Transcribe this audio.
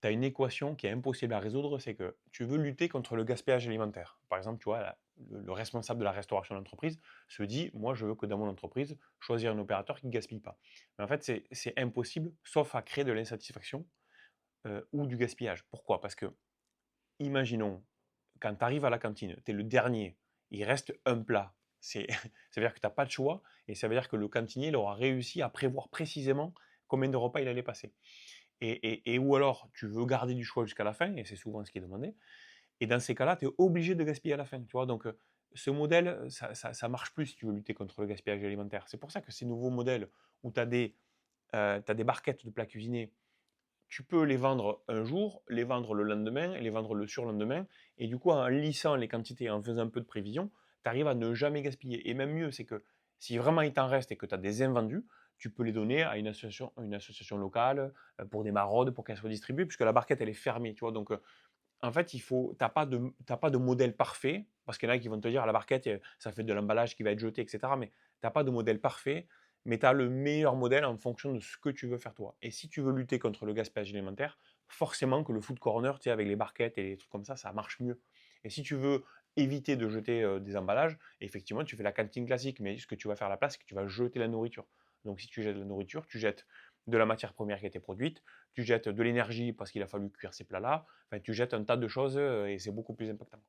tu as une équation qui est impossible à résoudre, c'est que tu veux lutter contre le gaspillage alimentaire. Par exemple, tu vois, le responsable de la restauration d'entreprise se dit, moi, je veux que dans mon entreprise, choisir un opérateur qui ne gaspille pas. Mais en fait, c'est impossible, sauf à créer de l'insatisfaction ou du gaspillage. Pourquoi? Parce que, imaginons, quand tu arrives à la cantine, tu es le dernier, il reste un plat. Ça veut dire que tu n'as pas de choix et ça veut dire que le cantinier il aura réussi à prévoir précisément combien de repas il allait passer. Ou alors, tu veux garder du choix jusqu'à la fin, et c'est souvent ce qui est demandé, et dans ces cas-là, tu es obligé de gaspiller à la fin. Tu vois. Donc, ce modèle, ça marche plus si tu veux lutter contre le gaspillage alimentaire. C'est pour ça que ces nouveaux modèles où t'as des barquettes de plats cuisinés, tu peux les vendre un jour, les vendre le lendemain, et les vendre le surlendemain, et du coup, en lissant les quantités, en faisant un peu de prévision, tu arrives à ne jamais gaspiller. Et même mieux, c'est que si vraiment il t'en reste et que tu as des invendus, tu peux les donner à une association locale pour des maraudes, pour qu'elles soient distribuées, puisque la barquette, elle est fermée. Tu vois, donc, en fait, t'as pas de modèle parfait, parce qu'il y en a qui vont te dire, à la barquette, ça fait de l'emballage qui va être jeté, etc. Mais tu n'as pas de modèle parfait, mais tu as le meilleur modèle en fonction de ce que tu veux faire toi. Et si tu veux lutter contre le gaspillage alimentaire, forcément que le food corner, tu sais, avec les barquettes et les trucs comme ça marche mieux. Et si tu veux éviter de jeter des emballages, effectivement, tu fais la cantine classique, mais ce que tu vas faire à la place, c'est que tu vas jeter la nourriture. Donc si tu jettes la nourriture, tu jettes de la matière première qui a été produite, tu jettes de l'énergie parce qu'il a fallu cuire ces plats-là, enfin, tu jettes un tas de choses et c'est beaucoup plus impactant.